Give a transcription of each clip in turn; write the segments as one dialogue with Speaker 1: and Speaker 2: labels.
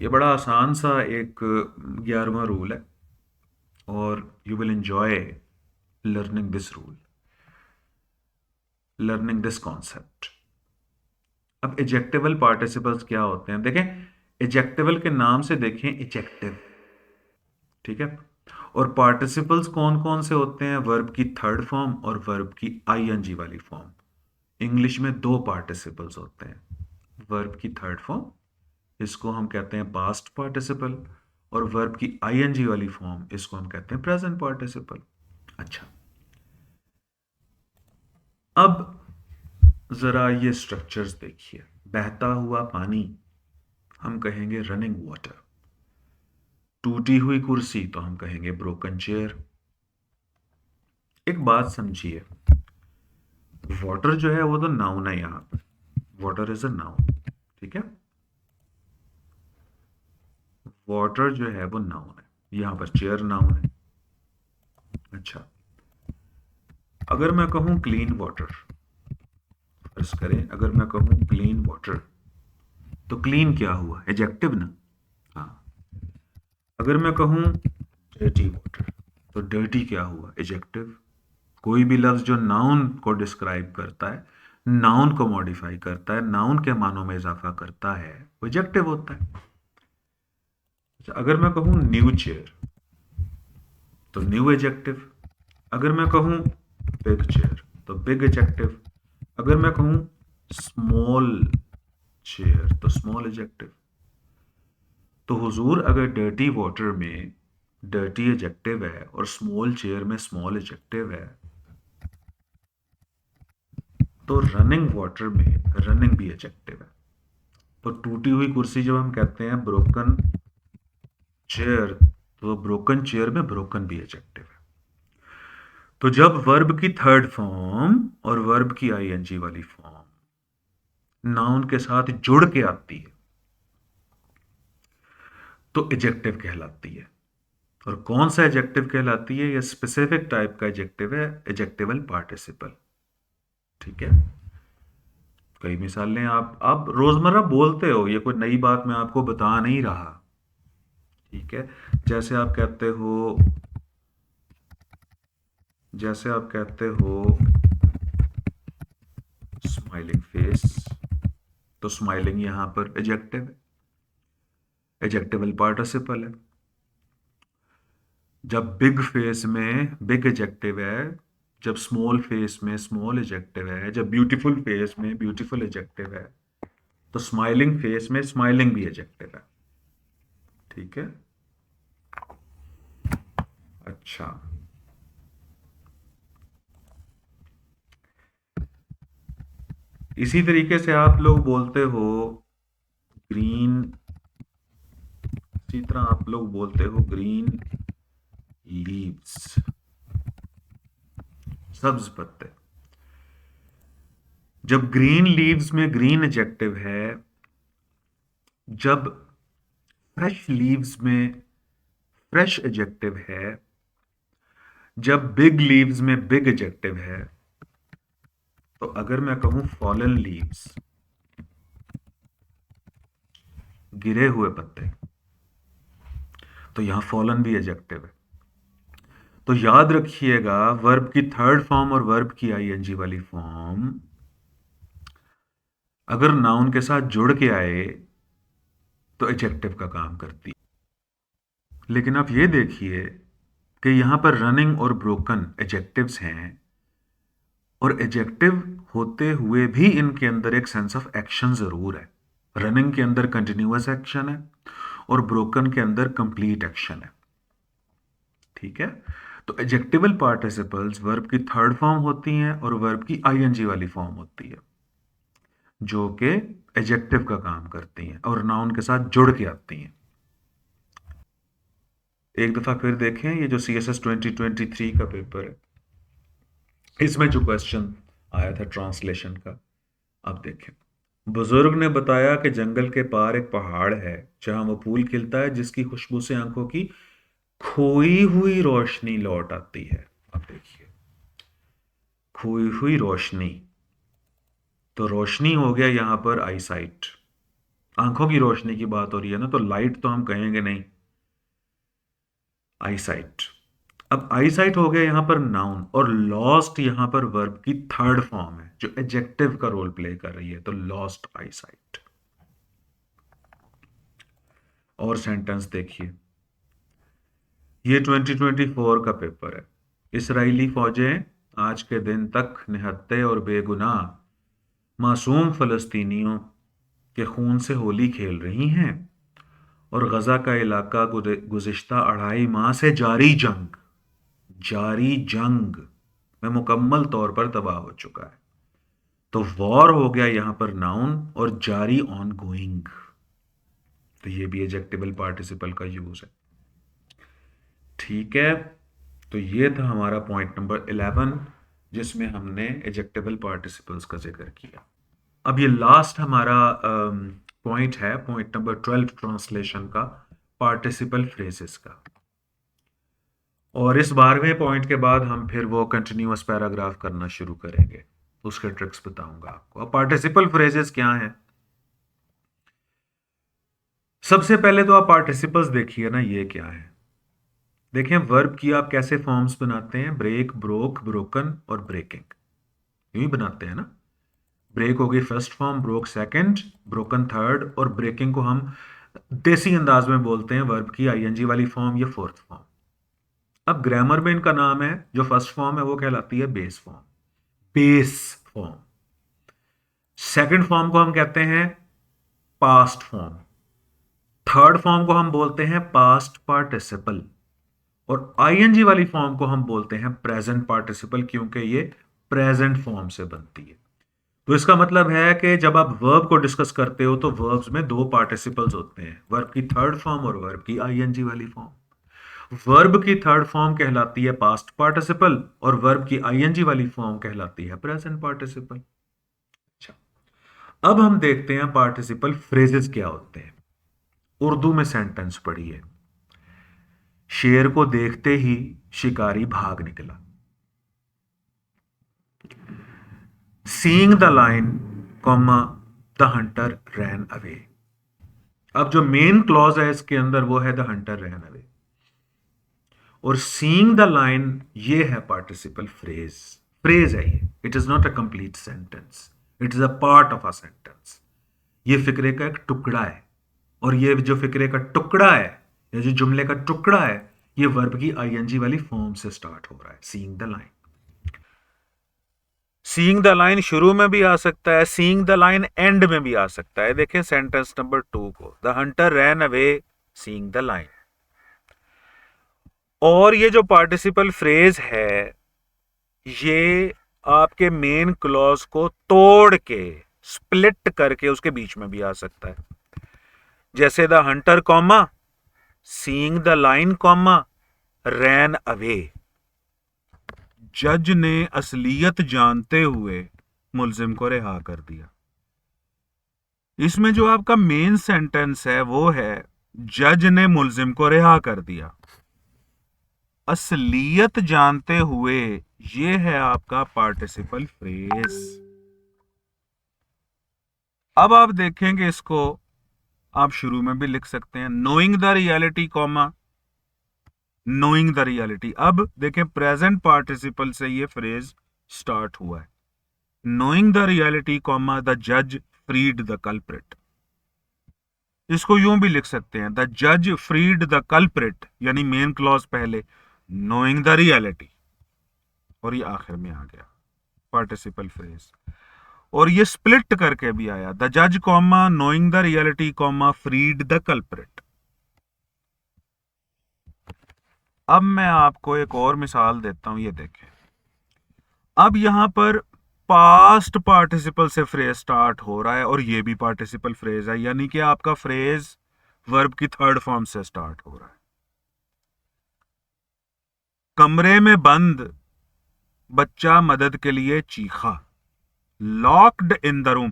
Speaker 1: ये बड़ा आसान सा एक 11वां रूल है और you will enjoy learning this rule, learning this concept. अब एजेक्टिवल पार्टिसिपल्स क्या होते हैं देखें। एजेक्टिवल के नाम से देखें, एजेक्टिव, ठीक है। और पार्टिसिपल्स कौन कौन से होते हैं? वर्ब की थर्ड फॉर्म और वर्ब की आईएनजी वाली फॉर्म। इंग्लिश में दो पार्टिसिपल्स होते हैं। वर्ब की थर्ड फॉर्म, इसको हम कहते हैं पास्ट पार्टिसिपल, और वर्ब की आईएनजी वाली फॉर्म, इसको हम कहते हैं प्रेजेंट पार्टिसिपल। अच्छा, अब जरा ये स्ट्रक्चर्स देखिए। बहता हुआ पानी, हम कहेंगे रनिंग वाटर। टूटी हुई कुर्सी, तो हम कहेंगे ब्रोकन चेयर। एक बात समझिए, वाटर जो है वो तो नाउन है यहां पर। वाटर इज अ नाउन, ठीक है। वाटर जो है वो नाउन है, यहां पर चेयर नाउन है। अच्छा, अगर मैं कहूं क्लीन वाटर, फर्ज करें अगर मैं कहूं क्लीन वाटर, तो क्लीन क्या हुआ? एडजेक्टिव ना। हाँ, अगर मैं कहूं डर्टी वाटर, तो डर्टी क्या हुआ? एडजेक्टिव। कोई भी लफ्ज जो नाउन को डिस्क्राइब करता है, नाउन को मॉडिफाई करता है, नाउन के मानों में इजाफा करता है, वो एडजेक्टिव होता है। अच्छा, अगर मैं कहूं न्यू चेयर, तो न्यू एडजेक्टिव। अगर मैं कहूं बिग चेयर, तो बिग एडजेक्टिव। अगर मैं कहूं स्मॉल चेयर, तो स्मॉल एडजेक्टिव। तो हुजूर, अगर डर्टी वाटर में डर्टी एडजेक्टिव है और स्मॉल चेयर में स्मॉल एडजेक्टिव है, तो रनिंग वाटर में रनिंग भी एडजेक्टिव है। तो टूटी हुई कुर्सी जब हम कहते हैं ब्रोकन चेयर, तो ब्रोकन चेयर में ब्रोकन भी एडजेक्टिव है। तो जब वर्ब की थर्ड फॉर्म और वर्ब की आईएनजी वाली फॉर्म नाउन के साथ जुड़ के आती है, तो एडजेक्टिव कहलाती है। और कौन सा एडजेक्टिव कहलाती है? यह स्पेसिफिक टाइप का एडजेक्टिव है, एडजेक्टिवल पार्टिसिपल, ठीक है। कई मिसालें आप रोजमर्रा बोलते हो, ये कोई नई बात मैं आपको बता नहीं रहा, ठीक है। जैसे आप कहते हो, जैसे आप कहते हो स्माइलिंग फेस, तो स्माइलिंग यहां पर एडजेक्टिव है, एडजेक्टिवल पार्टिसिपल है। जब बिग फेस में बिग एडजेक्टिव है, जब स्मॉल फेस में स्मॉल एडजेक्टिव है, जब ब्यूटीफुल फेस में ब्यूटीफुल एडजेक्टिव है, तो स्माइलिंग फेस में स्माइलिंग भी एडजेक्टिव है, ठीक है। अच्छा, इसी तरीके से आप लोग बोलते हो ग्रीन, इसी तरह आप लोग बोलते हो ग्रीन लीव्स, सब्ज पत्ते। जब ग्रीन लीव्स में ग्रीन एडजेक्टिव है, जब फ्रेश लीव्स में फ्रेश एडजेक्टिव है, जब बिग लीव्स में बिग एडजेक्टिव है, तो अगर मैं कहूं फॉलन लीव्स, गिरे हुए पत्ते, तो यहां फॉलन भी एडजेक्टिव है। तो याद रखिएगा, वर्ब की थर्ड फॉर्म और वर्ब की आईएनजी वाली फॉर्म अगर नाउन के साथ जुड़ के आए, तो एडजेक्टिव का काम करती है। लेकिन आप ये देखिए कि यहां पर रनिंग और ब्रोकन एडजेक्टिव्स हैं, और एडजेक्टिव होते हुए भी इनके अंदर एक सेंस ऑफ एक्शन जरूर है। रनिंग के अंदर कंटिन्यूअस एक्शन है और ब्रोकन के अंदर कंप्लीट एक्शन है, ठीक है। तो एडजेक्टिवल पार्टिसिपल्स वर्ब की थर्ड फॉर्म होती हैं और वर्ब की आईएनजी वाली फॉर्म होती है, जो कि एडजेक्टिव का काम करती हैं और नाउन के साथ जुड़ के आती हैं। एक दफा फिर देखें, ये जो CSS 2023 का पेपर है, इसमें जो क्वेश्चन आया था ट्रांसलेशन का, आप देखें। बुजुर्ग ने बताया कि जंगल के पार एक पहाड़ है जहां वो फूल खिलता है जिसकी खुशबू से आंखों की खोई हुई रोशनी लौट आती है। आप देखिए, खोई हुई रोशनी, तो रोशनी हो गया यहां पर आईसाइट, आंखों की रोशनी की बात हो रही है ना, तो लाइट तो हम कहेंगे नहीं, आईसाइट। अब आईसाइट हो गया यहां पर नाउन, और लॉस्ट यहां पर वर्ब की थर्ड फॉर्म है जो एडजेक्टिव का रोल प्ले कर रही है, तो लॉस्ट आईसाइट। और सेंटेंस देखिए, ये 2024 का पेपर है। इसराइली फौजें आज के दिन तक निहत्थे और बेगुनाह मासूम फलस्तीनियों के खून से होली खेल रही हैं, और गजा का इलाका गुज़िश्ता 2.5 माह से जारी जंग में मुकम्मल तौर पर तबाह हो चुका है। तो वॉर हो गया यहां पर नाउन, और जारी ऑन गोइंग, तो ये भी एडजेक्टिवल पार्टिसिपल का यूज है। ठीक है, तो ये था हमारा पॉइंट नंबर 11 जिसमें हमने एडजेक्टिवल पार्टिसिपल्स का जिक्र किया। अब ये लास्ट हमारा पॉइंट है, पॉइंट नंबर 12 ट्रांसलेशन का, पार्टिसिपल फ्रेजेस का। और इस 12वें पॉइंट के बाद हम फिर वो कंटिन्यूअस पैराग्राफ करना शुरू करेंगे, उसके ट्रिक्स बताऊंगा आपको। अब पार्टिसिपल फ्रेजेस क्या हैं? सबसे पहले तो आप पार्टिसिपल्स देखिए ना, ये क्या है। देखें वर्ब की आप कैसे फॉर्म्स बनाते हैं, ब्रेक, ब्रोक, ब्रोकन और ब्रेकिंग, यूं ही बनाते हैं ना। ब्रेक हो गई first form, broke second, broken third, और ब्रेकिंग को हम देसी अंदाज में बोलते हैं वर्ब की आईएनजी वाली फॉर्म या फोर्थ फॉर्म। अब ग्रामर में इनका नाम है, जो फर्स्ट फॉर्म है वो कहलाती है base form, base form. Second form को हम कहते हैं पास्ट फॉर्म। थर्ड फॉर्म को हम बोलते हैं पास्ट पार्टिसिपल, और आईएनजी वाली फॉर्म को हम बोलते हैं प्रेजेंट पार्टिसिपल, क्योंकि ये प्रेजेंट फॉर्म से बनती है। तो इसका मतलब है कि जब आप वर्ब को डिस्कस करते हो तो वर्ब्स में दो पार्टिसिपल्स होते हैं, वर्ब की थर्ड फॉर्म और वर्ब की आईएनजी वाली फॉर्म। वर्ब की थर्ड फॉर्म कहलाती है पास्ट पार्टिसिपल, और वर्ब की आईएनजी वाली फॉर्म कहलाती है प्रेजेंट पार्टिसिपल। अच्छा, अब हम देखते हैं पार्टिसिपल फ्रेजेस क्या होते हैं। उर्दू में सेंटेंस पढ़िए। शेर को देखते ही शिकारी भाग निकला। Seeing the line, comma, the Hunter ran away. अब जो मेन क्लॉज है इसके अंदर वो है द हंटर रैन अवे, और सीइंग द लाइन ये है पार्टिसिपल फ्रेज। फ्रेज है ये, it is not a complete sentence, it is a part of a sentence. ये फिक्रे का एक टुकड़ा है, और ये जो फिक्रे का टुकड़ा है, या जो जुमले का टुकड़ा है, ये वर्ब की आईएनजी वाली फॉर्म से स्टार्ट हो रहा है, seeing the line. Seeing the line शुरू में भी आ सकता है, सीइंग द लाइन एंड में भी आ सकता है। देखें सेंटेंस नंबर 2 को, the Hunter ran away seeing the line. और ये जो पार्टिसिपल फ्रेज है, ये आपके मेन क्लॉज को तोड़ के, स्प्लिट करके उसके बीच में भी आ सकता है। जैसे the Hunter comma, seeing the line comma, ran away. जज ने असलियत जानते हुए मुलजिम को रिहा कर दिया। इसमें जो आपका मेन सेंटेंस है वो है जज ने मुलजिम को रिहा कर दिया। असलियत जानते हुए, ये है आपका पार्टिसिपल फ्रेज। अब आप देखेंगे इसको, आप शुरू में भी लिख सकते हैं knowing the reality comma, knowing the reality. अब देखें प्रेजेंट पार्टिसिपल से ये फ्रेज स्टार्ट हुआ है, knowing the reality comma, the जज फ्रीड द कल्प्रिट। इसको यूं भी लिख सकते हैं द जज फ्रीड द कल्प्रिट, यानी मेन क्लॉज पहले, नोइंग द रियलिटी, और ये आखिर में आ गया पार्टिसिपल फ्रेज। और ये स्प्लिट करके भी आया, द जज comma, knowing the reality comma, freed the culprit. अब मैं आपको एक और मिसाल देता हूं, ये देखें। अब यहां पर पास्ट पार्टिसिपल से फ्रेज स्टार्ट हो रहा है, और ये भी पार्टिसिपल फ्रेज है, यानी कि आपका फ्रेज वर्ब की थर्ड फॉर्म से स्टार्ट हो रहा है। कमरे में बंद बच्चा मदद के लिए चीखा। Locked in the room,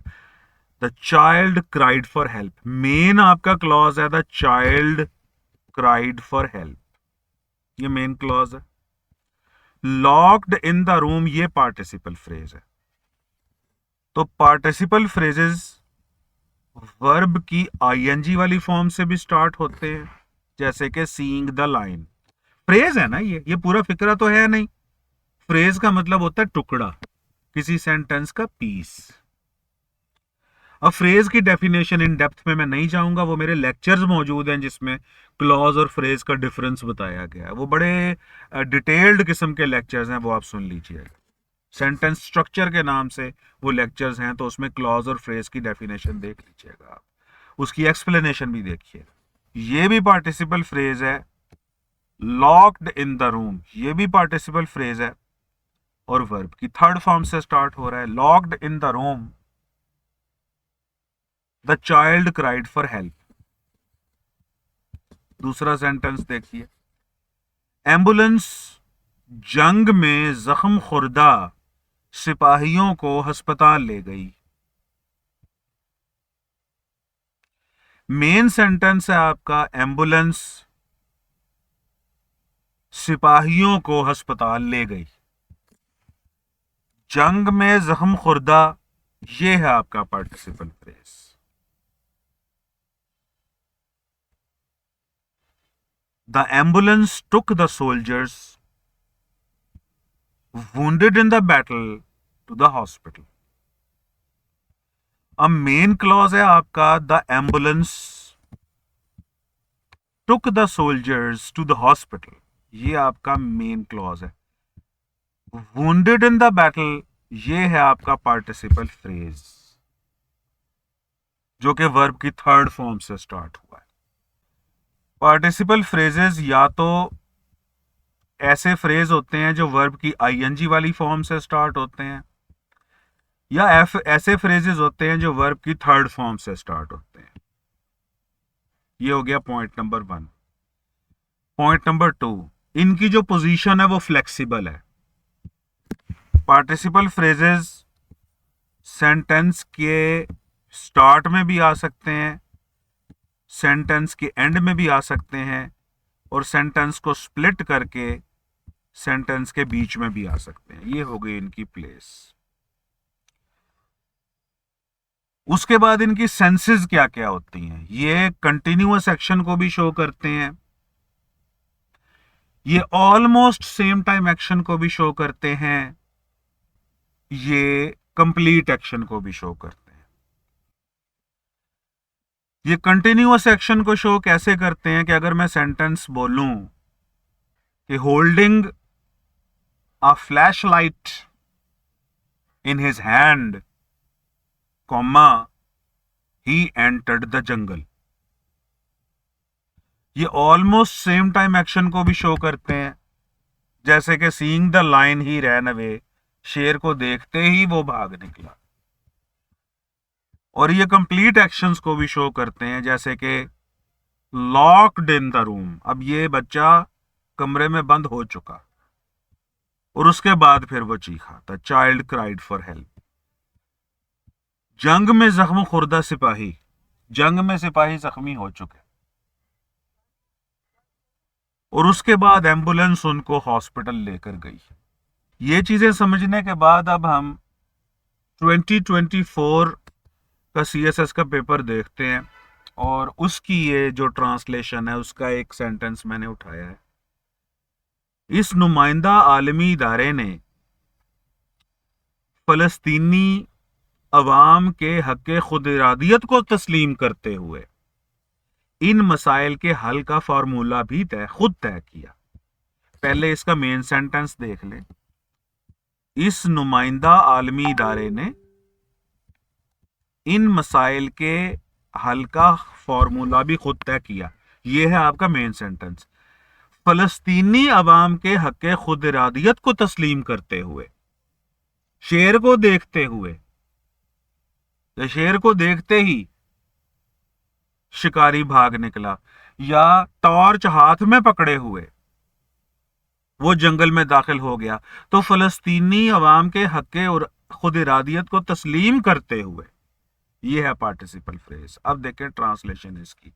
Speaker 1: the child cried for help. Main आपका क्लॉज है the child cried for help, ये मेन क्लॉज है। लॉक्ड इन द रूम ये पार्टिसिपल फ्रेज है। तो पार्टिसिपल फ्रेजेस वर्ब की आईएनजी वाली फॉर्म से भी स्टार्ट होते हैं, जैसे कि सीइंग द लाइन। फ्रेज है ना, ये पूरा फिक्रा तो है नहीं। फ्रेज का मतलब होता है टुकड़ा, किसी सेंटेंस का पीस। अब फ्रेज की डेफिनेशन इन डेप्थ में मैं नहीं जाऊंगा, वो मेरे लेक्चर्स मौजूद हैं जिसमें क्लॉज और फ्रेज का डिफरेंस बताया गया है। वो बड़े डिटेल्ड किस्म के लेक्चर्स हैं, वो आप सुन लीजिएगा। सेंटेंस स्ट्रक्चर के नाम से वो लेक्चर्स हैं, तो उसमें क्लॉज और फ्रेज की डेफिनेशन देख लीजिएगा आप, उसकी एक्सप्लेनेशन भी देखिए। ये भी पार्टिसिपल फ्रेज है। लॉक्ड इन द रूम, ये भी पार्टिसिपल फ्रेज है और वर्ब की थर्ड फॉर्म से स्टार्ट हो रहा है। Locked in the room, the child cried for help. दूसरा सेंटेंस देखिए, एम्बुलेंस जंग में जख्म खुर्दा सिपाहियों को अस्पताल ले गई। मेन सेंटेंस है आपका, एम्बुलेंस सिपाहियों को अस्पताल ले गई। जंग में जख्म खुर्दा, ये है आपका participle phrase. The ambulance took the soldiers wounded in the battle to the hospital। अब मेन क्लॉज है आपका, the ambulance took the soldiers to the hospital, ये आपका मेन क्लॉज है। wounded in the battle, ये है आपका पार्टिसिपल फ्रेज, जो कि वर्ब की थर्ड फॉर्म से स्टार्ट हुआ है। पार्टिसिपल फ्रेजेस या तो ऐसे फ्रेज होते हैं जो वर्ब की आईएनजी वाली फॉर्म से स्टार्ट होते हैं, या ऐसे फ्रेजेस होते हैं जो वर्ब की थर्ड फॉर्म से स्टार्ट होते हैं। ये हो गया पॉइंट नंबर 1। पॉइंट नंबर 2, इनकी जो पोजीशन है वो फ्लेक्सिबल है। पार्टिसिपल फ्रेजेस सेंटेंस के स्टार्ट में भी आ सकते हैं, सेंटेंस के एंड में भी आ सकते हैं, और सेंटेंस को स्प्लिट करके सेंटेंस के बीच में भी आ सकते हैं। ये हो गई इनकी प्लेस। उसके बाद इनकी सेंसेस क्या क्या होती हैं। ये कंटिन्यूअस एक्शन को भी शो करते हैं, ये ऑलमोस्ट सेम टाइम एक्शन को भी शो करते हैं, ये कंप्लीट एक्शन को भी शो करते हैं। ये कंटिन्यूअस एक्शन को शो कैसे करते हैं कि अगर मैं सेंटेंस बोलूं कि holding a flash light in his hand, comma, he entered the jungle, ये ऑलमोस्ट सेम टाइम एक्शन को भी शो करते हैं, जैसे कि seeing the line he ran away, शेर को देखते ही वो भाग निकला। और ये कंप्लीट एक्शंस को भी शो करते हैं, जैसे कि लॉक्ड इन द रूम, अब ये बच्चा कमरे में बंद हो चुका और उसके बाद फिर वो चीखा, the child cried for help. जंग में जख्म खुर्दा सिपाही, जंग में सिपाही जख्मी हो चुके और उसके बाद एम्बुलेंस उनको हॉस्पिटल लेकर गई। ये चीजें समझने के बाद अब हम 2024 का सीएसएस का पेपर देखते हैं, और उसकी ये जो ट्रांसलेशन है उसका एक सेंटेंस मैंने उठाया है। इस नुमाइंदा आलमी इदारे ने फलस्तीनी अवाम के हक़ खुद इरादियत को तस्लीम करते हुए इन मसाइल के हल का फार्मूला भी खुद तय किया। पहले इसका मेन सेंटेंस देख लें। इस नुमाइंदा आलमी इदारे ने इन मसाइल के हल का फार्मूला भी खुद तय किया, यह है आपका मेन सेंटेंस। फलस्तीनी अवाम के हक़ खुद इरादियत को तस्लीम करते हुए, शेर को देखते हुए, शेर को देखते ही शिकारी भाग निकला, या टॉर्च हाथ में पकड़े हुए वो जंगल में दाखिल हो गया। तो फलस्तीनी अवाम के हक़ और खुद इरादियत को तस्लीम करते हुए, ये है पार्टिसिपल फ्रेज। अब देखें ट्रांसलेशन इसकी।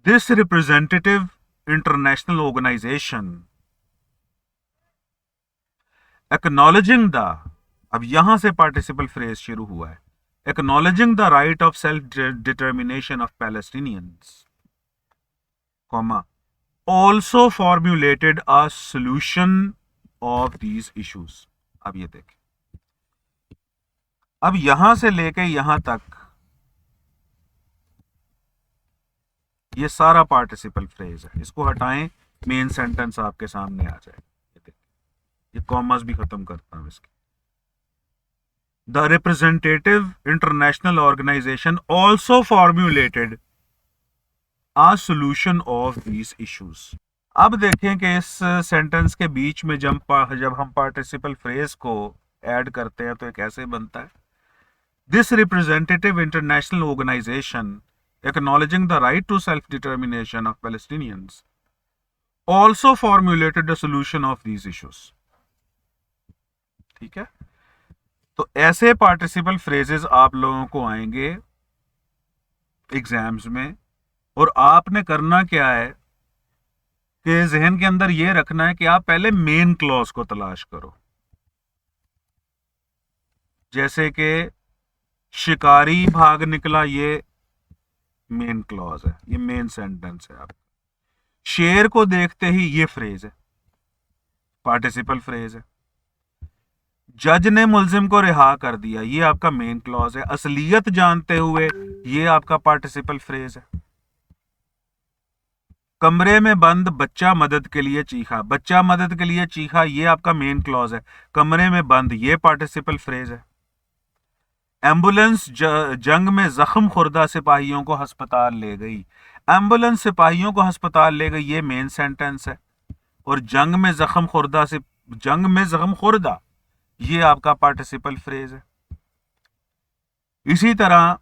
Speaker 1: This representative international organisation acknowledging the, अब यहां से पार्टिसिपल फ्रेज शुरू हुआ है, acknowledging the right of self-determination of Palestinians, comma, also formulated a solution of these issues. अब ये देखें, अब यहां से लेके यहां तक ये सारा पार्टिसिपल फ्रेज है, इसको हटाएं, मेन सेंटेंस आपके सामने आ जाए। ये देखिए, ये कॉमर्स भी खत्म करता हूं इसके। The representative international organization also formulated a solution of these issues. अब देखें कि इस सेंटेंस के बीच में जब हम पार्टिसिपल फ्रेज को ऐड करते हैं तो ये कैसे बनता है? This representative international organization acknowledging the right to self-determination of Palestinians also formulated a solution of these issues. ठीक है, तो ऐसे पार्टिसिपल फ्रेजेस आप लोगों को आएंगे एग्जाम्स में, और आपने करना क्या है कि जहन के अंदर यह रखना है कि आप पहले मेन क्लॉज को तलाश करो। जैसे कि शिकारी भाग निकला, ये मेन क्लॉज है, ये मेन सेंटेंस है। आप शेर को देखते ही, ये फ्रेज है, पार्टिसिपल फ्रेज है। जज ने मुलजिम को रिहा कर दिया, ये आपका मेन क्लॉज है। असलियत जानते हुए, ये आपका पार्टिसिपल फ्रेज है। कमरे में बंद बच्चा मदद के लिए चीखा, बच्चा मदद के लिए चीखा, ये आपका मेन क्लॉज है। कमरे में बंद, ये पार्टिसिपल फ्रेज है। एम्बुलेंस जंग में जख्म खुर्दा सिपाहियों को अस्पताल ले गई, एम्बुलेंस सिपाहियों को अस्पताल ले गई, ये मेन सेंटेंस है। और जंग में जख्म खुर्दा, ये आपका पार्टिसिपल फ्रेज है। इसी तरह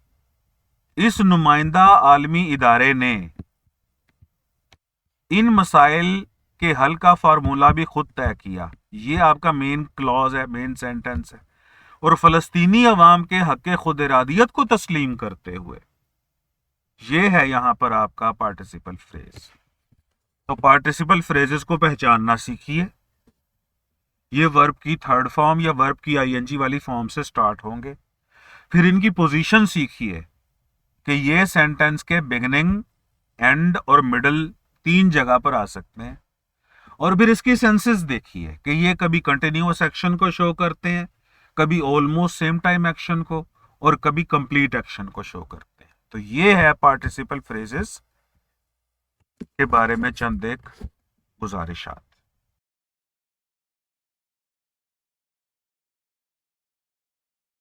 Speaker 1: इस नुमाइंदा आलमी इदारे ने इन मसाइल के हल का फार्मूला भी खुद तय किया, ये आपका मेन क्लॉज है, मेन सेंटेंस है। और फलस्तीनी अवाम के हक खुद इरादियत को तस्लीम करते हुए, ये है यहां पर आपका पार्टिसिपल फ्रेज। तो पार्टिसिपल फ्रेजेस को पहचानना सीखिए। ये वर्ब की थर्ड फॉर्म या वर्ब की आईएनजी वाली फॉर्म से स्टार्ट होंगे। फिर इनकी पोजीशन सीखिए कि ये सेंटेंस के बिगिनिंग, एंड और मिडल 3 जगह पर आ सकते हैं। और फिर इसकी सेंसेस देखिए कि ये कभी कंटिन्यूअस एक्शन को शो करते हैं, कभी ऑलमोस्ट सेम टाइम एक्शन को, और कभी कंप्लीट एक्शन को शो करते हैं। तो ये है पार्टिसिपल फ्रेजेस के बारे में चंद एक गुजारिशात।